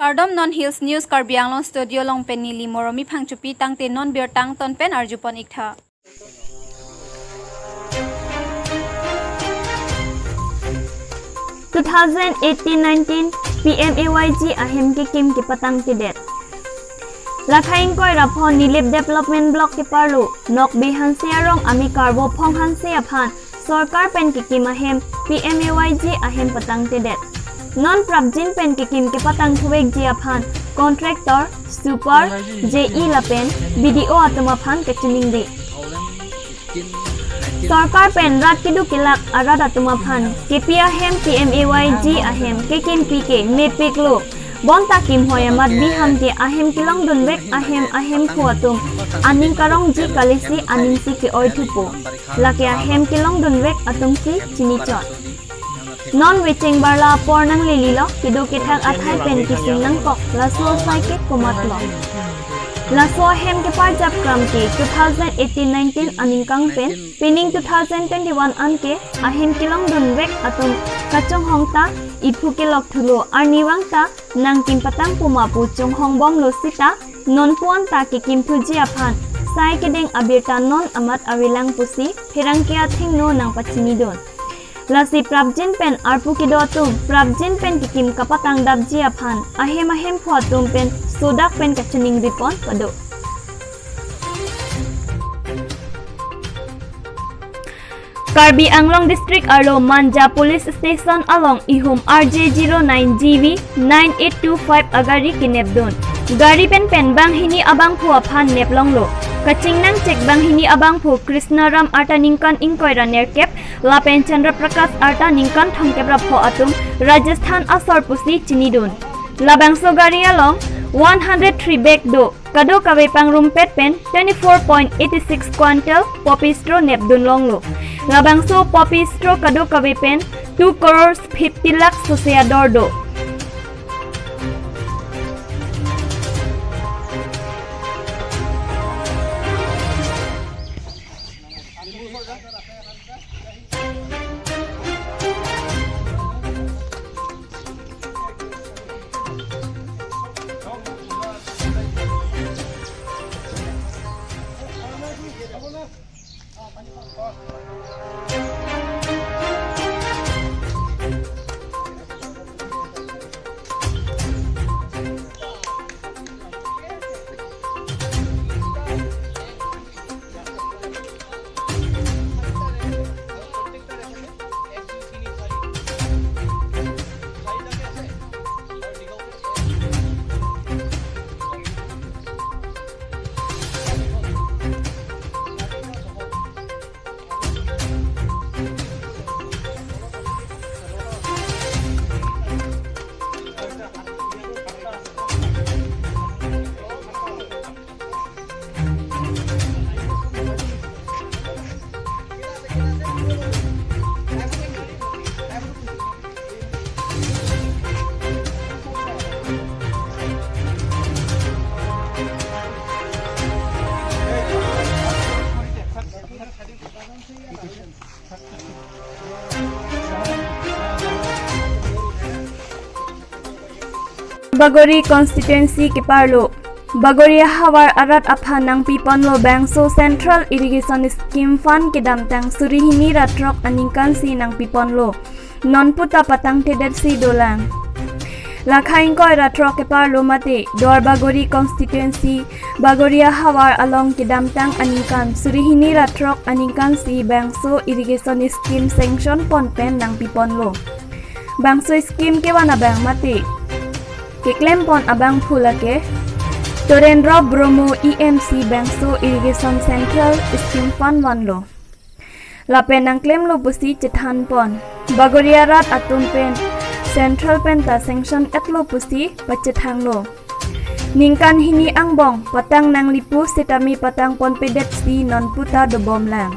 Kardom non Hills News Karbi Anglong Studio long pen nili moromi phangchupi tangte non beer tang ton pen arjupon ikha. (2018-19) PMAYG ahem ke kim ki patang tidet. Lakhaing koi rapon nilip development block ki parlo nok bihan siarong ami karbo phong han siaphan sarkar pen ki kim ahem PMAYG ahem patang tidet. Non prabjin pen ki kim ki patang thuwek jiaphan contractor super JE lapen BDO atumaphan ke chiningdi. Sarkar pen rat kidu kilak arat atumaphan KP ahem PMAYG ahem kekin PK mepiklo bonta kim hoyamat biham ke ahem kilong dunwek ahem khuatum aning karong ji kalisi aning si ke oithupo lake ahem kilong dunwek atum si chinichot non witching barla pornang lililo kidu kithak athai pen kising nang kok laso saike komatlo laso ahem ke parjap kram ke 2018-19 aning kang pen pining 2021 anke ahem kilong dunwek atum kachong hongta ipu ke lok thulo arniwangta nang kim patang puma pu chung hongbom losita non puan ta ke kim thuji aphan sai ke deng abirta non amat awilang pusi phirang kia thing no nang pachini don lasi prabjin pen arpu ki dotum prabjin pen ki kim kapatang dabji aphan ahem phuatum pen sodak pen kachuning ripon pado Karbi Anglong District Arlo Manja Police Station along Ihum RJ09GV 9825 agari kinepdon. Gari pen bang hini abang pu aphan neplonglo. Kaching nang cek bang hini abang pu Krishnaram Arta Ningkan Inkoira Nerkep Lapen Chandra Prakash Arta Ningkan Thongkepra pho atum Rajasthan Asor Pusi Chinidon. Labangso gari along 103 bag do kado kawe pangrum pet pen 24.86 quintal poppy straw nepdun longlo. Labangso poppy straw kado kawe pen 2 crores 50 lakhs sosea dordo. Bagori constituency ke parlo Bagoria hawar arat aphan nang piponlo bangso central irrigation scheme fund ke damtang surihini ratrok aningkan si nang piponlo non puta patang tedet si dolang lakhaing koi ratrok ke parlo mate dor Bagori constituency Bagoria hawar along ke damtang aningkan surihini ratrok aningkan si bangso irrigation scheme sanction pon pen nang piponlo bangso scheme ke wana bang mate Kiklem pon abang phulake Torendra Bromo EMC Bangso Irrigation Central Scheme Fund 1 lo Lapen ang claim lo pusi chethan pon Bagoria rat atun pen Central pen ta sanction et lo pusi pachethang lo Ningkan hini ang bong patang nang lipu sitami patang pon pedet si non puta do bom lang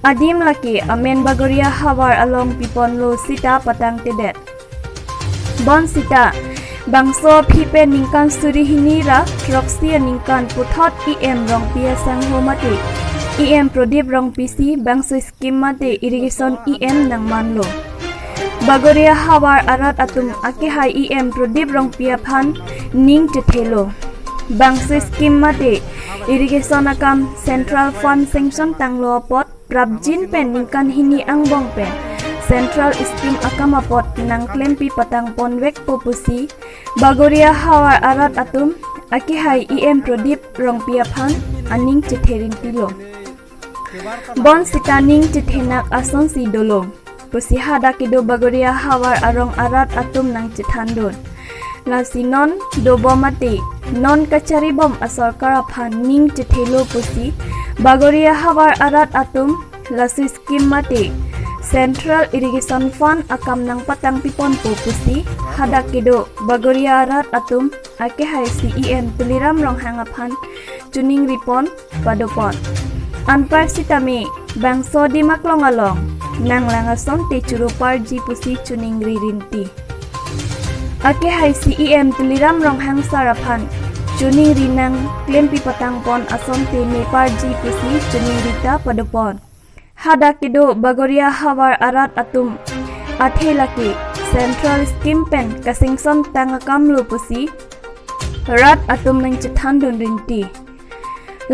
Adim laki amen Bagoria hawar along pipon lo sita patang tedet Bon sita Bangso pipe ningkan surihini ra troksi ningkan puthot EM rong pia sang homate EM prodip rong PC bangso scheme mate irrigation EM nang manlo Bagoria hawar arat atum akihai em prodip rong piaphan ning chethelo. Bangse scheme mate irrigation akam Central Fund sanction tanglo pot prabjin pen ningkan hini angbong pen. Central scheme akam apot nang klempi patang ponwek popusi. Bagoria hawar arat atum akihai em prodip rong piaphan aning chetherin pilo. Bon sikaning chethenak ason si dolo. Pusi hada kido bagoria hawar arong arat atum nang chethandon. Lasi non dobo mati non kachari bom asor karaphan ning chethelo pusi bagoria hawar arat atum lasi scheme mati Central Irrigation Fund akam nang patang pipon po pusi hada kido bagoria arat atum akehai CEM tuliram rong hangaphan tuning ripon padopon anpar sitami bangso di maklongalong nang langason te churupar ji pusi tuning ririnti akehai CEM tuliram rong hang saraphan tuning rinang klempi patang pon ason te nepar ji pusi tuning rita padopon hada kido bagoria hawar arat atum athelaki Central Scheme pen kasingson tangakam lupusi rat atum nang chethandon rinti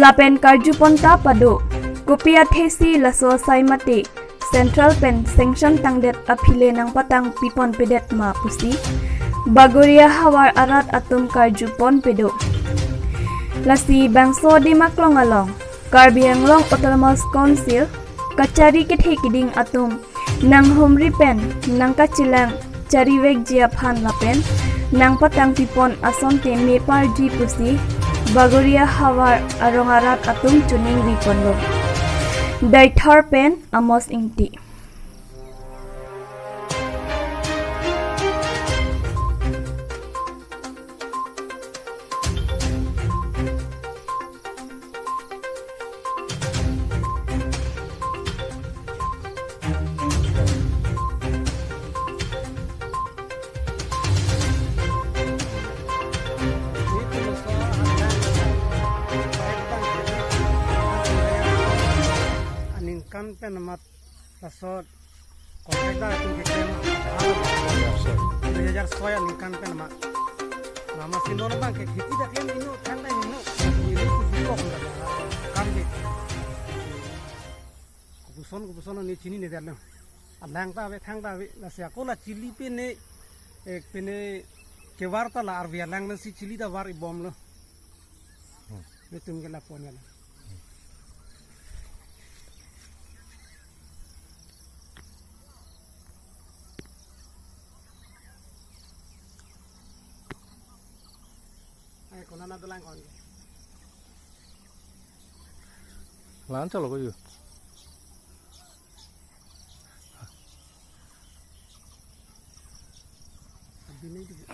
lapen karju ponta pado kopia thesi laso saimati Central pen sanction tangdet aphile nang patang pipon pedet ma pusi bagoria hawar arat atum karju pon pedo lasi bangso di maklongalong Karbi Anglong Autonomous Council kachari kethe kiding atum nang homri pen nang kachilang chariwek jia phan lapen nang patang pipon asonte mepar ji pusi bagoria hawar arong arat atum tuning riponlo dai thar pen amos ingti kan pen mat pasot kontrakda itu kikem 2006 ningkan pen mat nama sindon bang ke khiti da kem inu thanda inu ini kusuko kam ke kuson ni chini ne dallo alang ta ve thang ta ve la sia ko la chili pe ne ek pe ne ke warta la ar lang na si chili da war ibom lo betum ke la ponya la Konan ada lang kon. Lan chalo ko yu. Abdi nahi dige.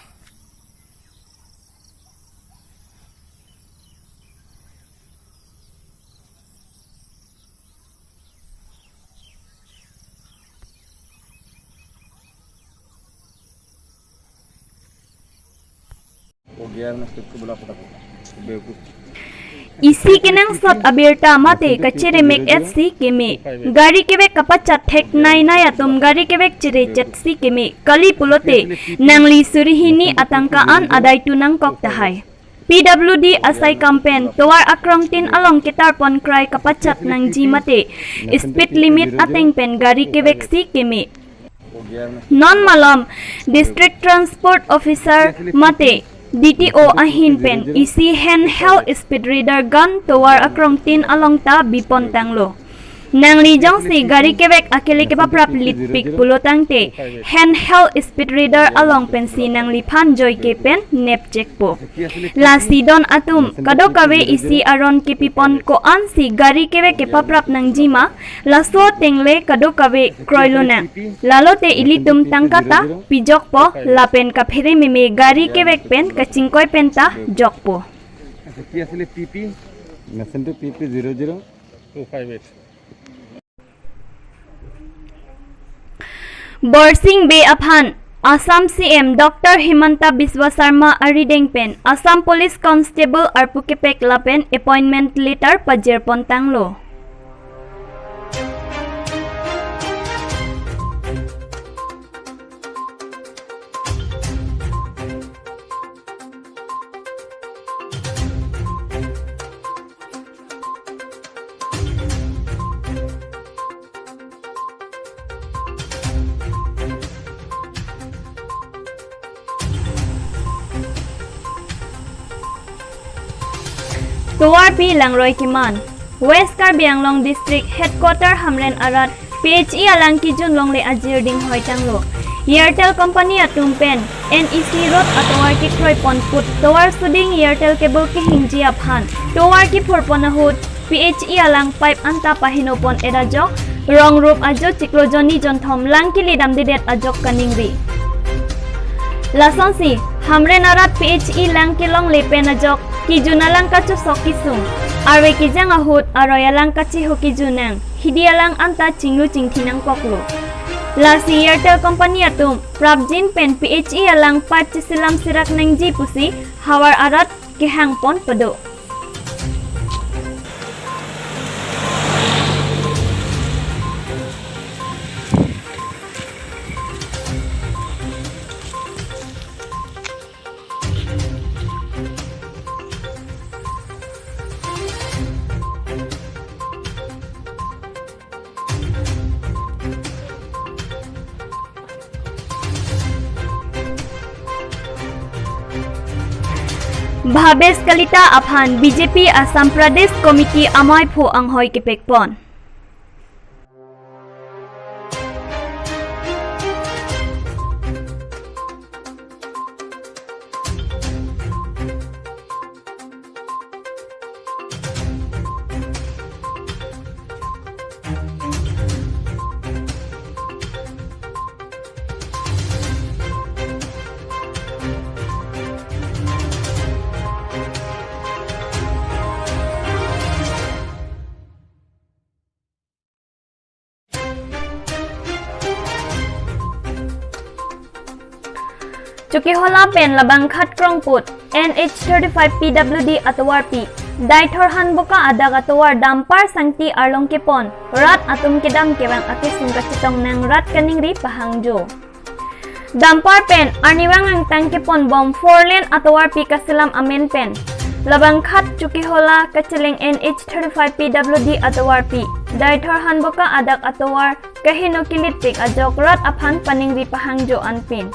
isi kenang sot abirta mate kachere mek FC keme gari kebe kapachat thek nai nai atum gari kebe chere chetsi keme kali pulote nangli surihini atangkaan adai tunang kok tahai PWD asai campaign towar akrong tin along kitar pon krai kapachat nang ji mate speed limit ateng pen gari kebe si keme non malom district transport officer mate DTO ahin pen isi handheld speed reader gun towar akrong tin along ta bipon tanglo nangli jong si gari kebek akili ke paprap lit pik pulotang te handheld speed reader along pen si nangli phan joy ke pen nep check po la sidon atum kado kawe isi aron ke pipon ko an si gari kebek ke paprap nang jima la so tengle kado kawe kroilona lalo te ilitum tangkata pijok po la pen ka phere meme gari kebek pen ka chingkoi pen ta jok po PP messenger PP 00258 Borsing Bay Aphan Assam CM Dr. Himanta Biswa Sarma Arideng Pen Assam Police Constable Arpukepek Lapen Appointment Letter Pajer Pontanglo Towar Pi Langroy Kiman West Karbi Anglong District Headquarter Hamren Arat PHE Alang Kijun Longle Ajir Ding Hoitanglo Airtel Company Atumpen NEC Road Atowar Ki Troy Ponput Towar Suding Airtel Cable Ki Hingji Aphan Towar Ki Purponahut PHE Alang Pipe Anta Pahinopon Edajok Rong Rup Ajo Chiklojoni Jonthom Langki Lidam Didet Ajok Kaningri Lasonsi Hamren Arat PHE Langki Long Lepen Ajok Kijunalang Kachu Sokisung Arwe Kijang Ahut Aroyalang Kachi Hokijunang Hidialang Anta Chinglu Chingtinang Koklo Lasi Airtel Company Atum Prabjin Pen PHE Alang Pipe Chisilam Sirak Nengji Pusi Hawar Arat Kehang Pon Pado Bhabes Kalita Aphan BJP Assam Pradesh Committee Amai Pho Anghoi Kipekpon Chukihola Pen Labang Khat Krongput NH35 PWD Atowar Pi Daithor Hanboka Adag Atowar Dampar Sangti Arlong Kepon Rat Atum Kedam Kewang Akisung Kachitong Nang Rat Kaningri Pahangjo Dampar Pen Arniwang Ang Tangkepon Bom 4 Lane Atowar Pi Kasilam Amen Pen Labang Khat Chukihola Kachiling NH35 PWD Atowar Pi Daithor Hanboka Adag Atowar Kahino Kilitik Ajok Rat Aphan Paningri Pahangjo Anpin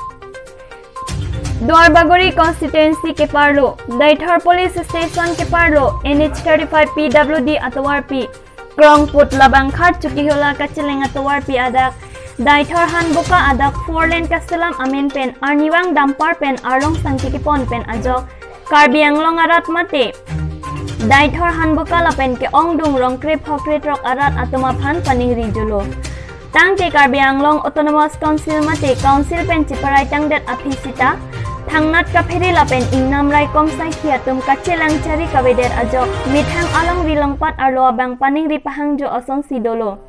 Dwarbagori Constituency ke Parlo, Daithor Police Station ke Parlo, NH35 PWD Atowar Pi, Krongput Labang Khat Chukihola Kachiling Atowar Pi Adak, Daithor Hanboka Adak 4 Lane Kastilam Amin Pen, Arniwang Dampar Pen Arlong Sangkikipon Pen Ajok, Karbi Anglong Arat Mate, Daithor Hanboka Lapen ke Ongdung Rong Krip Hokrit Rok Arat Atumaphan Paningri Julo. Tangte Karbi Anglong Autonomous Council Mate Council Pen Chiparai Tangdet Aphisita, Thangnat Kapheri Lapen Ingnam Rai Komsai Khiatum Kachilang Chari Kabeder Ajok Mithang Along Rilongpat Arlo Abang Paningri Pahangjo Oson Sidolo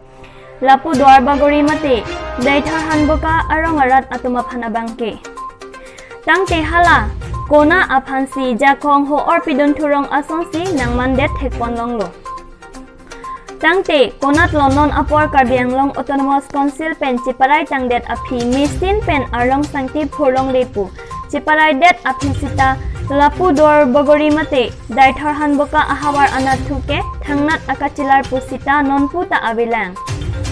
Lapu Dwarbagori Mate Daithor Hanboka Arong Arat Atumaphan Abangke Tangte Hala Kona Aphansi Jakong Ho Orpidon Turong Asonsi Nang Mandet Thekpon Longlo Tangte Konat Lonon Apor Karbi Anglong Autonomous Council Pen Chiparai Tangdet Aphi Mistin Pen Arlong Sangti Phurong Lepu Chiparai Det Aphisita Lapu Dwarbagori Mate Daithor Hanboka Ahawar Anathuke Thangnat Akachilar Pusita Nonputa Abilang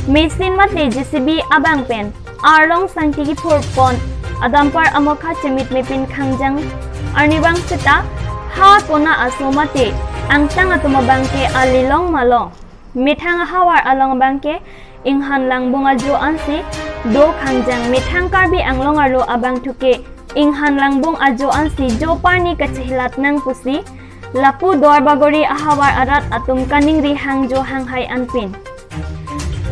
Mistin Mate JCB Abang Pen Arlong Sangti Phurpon Adampar Amokha Chemit Mepin Khangjang Arniwang Sita Ha Kona Asomate Angtang Atumabangke Alilong Malong Mithang Hawar Along Bangke Inghan Lang Bungaju Ansi Do Khangjang Mithang Karbi Anglong Arlo Abang Thuke Inghan Lang Bung Ajo Ansi Jo Parni Kachihilat Nang Pusi Lapu Dwarbagori Ahawar Arat Atum Kaningri Hangjo Hanghai Anpin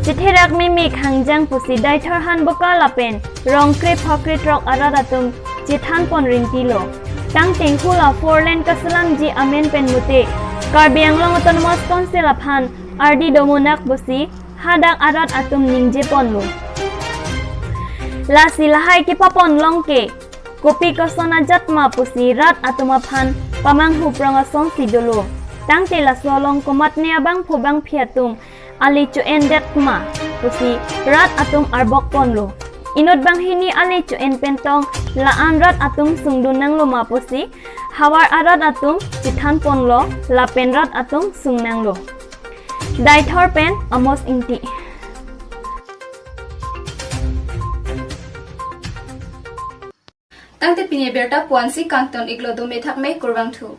Chithirak Mimi Khangjang Pusi Daithor Hanboka Lapen Rong Krip Hokrit Rok Arat Atum Chithan Pon Ringtilo Tang Tengkula 4 Lane Kasalam Ji Amen Pen Mute Karbi Anglong Autonomous Council Aphan RD Domunak Pusi Hadak Arat Atum Ningje Ponlo La Silahai Kipapon Longke Kopi Kosona Jatma Pusi Rat Atumaphan Pamanghu Prangasong Sidolo Tangte La Solong Komatne Abang Phobang Phiatum Ali Chuen Detma Pusi Rat Atum Arbok Ponlo Inod Banghini Ali Chuen Pentong Laan Rat Atum Sungdunang Loma Pusi Hawar Arat Atum Chithan Ponlo Lapen Rat Atum Sungnanglo Daithor Pen Amos Inti Tangte Pinye Berta Puansi Kanton Iglo Dume Thakme Kurwang Thu